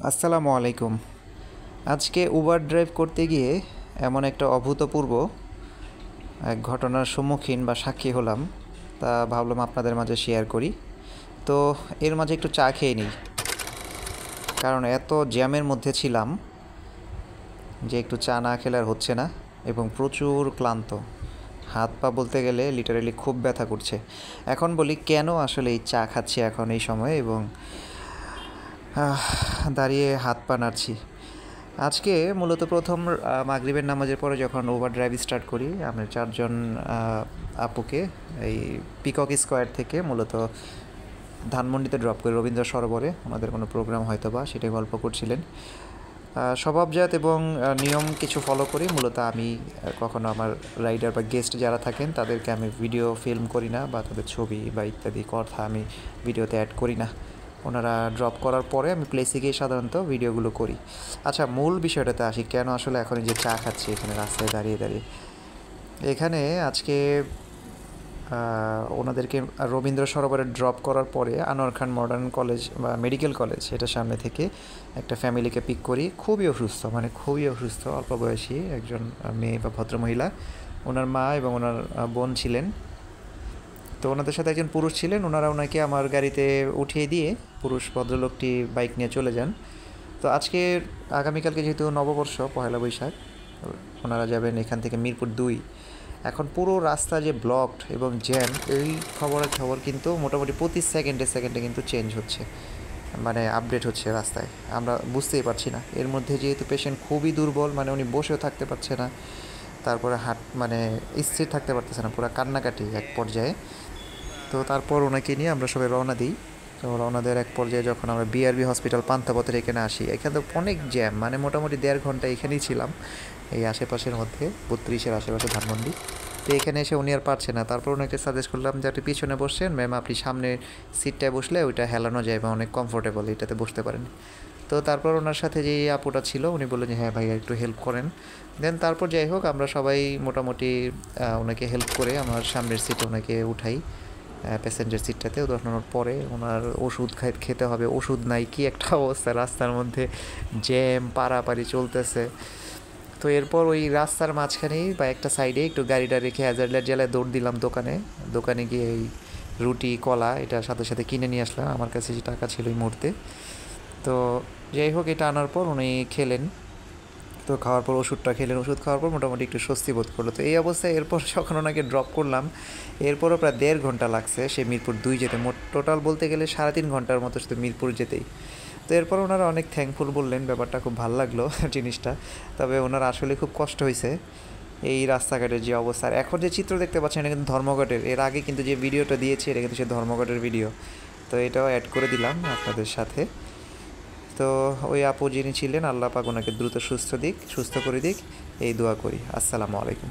আসসালামু আলাইকুম। আজকে উবার ড্রাইভ করতে গিয়ে এমন একটা অভূতপূর্ব এক ঘটনার সম্মুখীন বা সাক্ষী হলাম, তা ভাবলাম আপনাদের মাঝে শেয়ার করি। তো এর মাঝে একটু চা খেয়ে নিই, কারণ এত জ্যামের মধ্যে ছিলাম যে একটু চা না খেলে আর হচ্ছে না, এবং প্রচুর ক্লান্ত। হাত পা বলতে গেলে লিটারালি খুব ব্যথা করছে। এখন বলি কেন আসলে এই চা খাচ্ছি এখন এই সময়ে, এবং দাঁড়িয়ে হাত পা নাড়ছি। আজকে মূলত প্রথম মাগরিবের নামাজের পরে যখন উবার ড্রাইভ স্টার্ট করি, আমরা চারজন আপুকে এই পিকক স্কোয়ার থেকে মূলত ধানমন্ডিতে ড্রপ করি, রবীন্দ্র সরোবরে। ওনাদের কোনো প্রোগ্রাম হয়তো বা, সেটাই গল্প করছিলেন। স্বভাবজাত এবং নিয়ম কিছু ফলো করি। মূলত আমি কখনো আমার রাইডার বা গেস্ট যারা থাকেন তাদেরকে আমি ভিডিও ফিল্ম করি না, বা তাদের ছবি বা ইত্যাদি কথা আমি ভিডিওতে অ্যাড করি না। ওনারা ড্রপ করার পরে আমি প্লেসে গিয়ে সাধারণত ভিডিওগুলো করি। আচ্ছা, মূল বিষয়টাতে আসি, কেন আসলে এখন এই যে চা খাচ্ছি এখানে রাস্তায় দাঁড়িয়ে দাঁড়িয়ে। এখানে আজকে ওনাদেরকে রবীন্দ্র সরোবরে ড্রপ করার পরে আনোয়ার খান মডার্ন কলেজ বা মেডিকেল কলেজ, এটার সামনে থেকে একটা ফ্যামিলিকে পিক করি। খুবই অসুস্থ, মানে খুবই অসুস্থ, অল্প বয়সী একজন মেয়ে বা ভদ্রমহিলা। ওনার মা এবং ওনার বোন ছিলেন। তো ওনাদের সাথে একজন পুরুষ ছিলেন। ওনারা ওনাকে আমার গাড়িতে উঠিয়ে দিয়ে পুরুষ ভদ্রলোকটি বাইক নিয়ে চলে যান। তো আজকে আগামীকালকে যেহেতু নববর্ষ, পয়লা বৈশাখ, ওনারা যাবেন এখান থেকে মিরপুর 2। এখন পুরো রাস্তা যে ব্লকড এবং জ্যাম, এই খবর কিন্তু মোটামুটি প্রতি সেকেন্ডে সেকেন্ডে কিন্তু চেঞ্জ হচ্ছে, মানে আপডেট হচ্ছে রাস্তায়। আমরা বুঝতেই পারছি না। এর মধ্যে যেহেতু পেশেন্ট খুবই দুর্বল, মানে উনি বসেও থাকতে পারছে না, তারপরে মানে স্থির থাকতে পারতেছে না, পুরো কান্নাকাটি এক পর্যায়ে। তো তারপর ওনাকে নিয়ে আমরা সবাই রওনা দিই। তো রওনা দেওয়ার এক পর্যায়ে যখন আমরা বিআরবি হসপিটাল পান্থাপথের এখানে আসি, এখানে তো অনেক জ্যাম, মানে মোটামুটি 1.5 ঘন্টা এখানেই ছিলাম, এই আশেপাশের মধ্যে 32-এর আশেপাশে ধানমন্ডি। তো এখানে এসে উনি আর পারছে না। তারপর ওনাকে সাজেস্ট করলাম যে আপনি পিছনে বসছেন ম্যাম, আপনি সামনে সিটটায় বসলে ওইটা হেলানো যায় বা অনেক কমফোর্টেবল, এটাতে বসতে পারেন। তো তারপর ওনার সাথে যে আপুটা ছিল উনি বললেন যে হ্যাঁ ভাইয়া একটু হেল্প করেন। দেন তারপর যাই হোক আমরা সবাই মোটামুটি ওনাকে হেল্প করে আমার সামনের সিটে ওনাকে উঠাই, প্যাসেঞ্জার সিটটাতে ওঠানোর পরে ওনার ওষুধ খেতে হবে। ওষুধ নাই, কি একটা অবস্থা, রাস্তার মধ্যে জ্যাম পারাপারি চলতেছে। তো এরপর ওই রাস্তার মাঝখানেই বা একটা সাইডে একটু গাড়িটা রেখে হ্যাজার্ড জ্বালায় দৌড় দিলাম দোকানে গিয়ে এই রুটি কলা এটা সাথে সাথে কিনে নিয়ে আসলাম। আমার কাছে যে টাকা ছিল এই মুহূর্তে। তো যাই হোক, এটা আনার পর উনি খেলেন। তো খাওয়ার পর ওষুধটা খেলেন, ওষুধ খাওয়ার পর মোটামুটি একটু স্বস্তি বোধ করলো। তো এই অবস্থায় এরপর যখন ওনাকে ড্রপ করলাম, এরপরও প্রায় 1.5 ঘন্টা লাগছে সে মিরপুর 2 যেতে। মোট টোটাল বলতে গেলে 3.5 ঘন্টার মতো শুধু মিরপুর যেতেই। তো এরপর ওনারা অনেক থ্যাঙ্কফুল বললেন, ব্যাপারটা খুব ভালো লাগলো জিনিসটা। তবে ওনার আসলে খুব কষ্ট হয়েছে এই রাস্তাঘাটের যে অবস্থা। আর এখন যে চিত্র দেখতে পাচ্ছেন এটা কিন্তু ধর্মঘটের, এর আগে কিন্তু যে ভিডিওটা দিয়েছে এটা কিন্তু সে ধর্মঘটের ভিডিও। তো এটাও অ্যাড করে দিলাম আপনাদের সাথে। তো ওই আপু যিনি ছিলেন, আল্লাহ পাক ওনাকে দ্রুত সুস্থ করে দিক, এই দোয়া করি। আসসালামু আলাইকুম।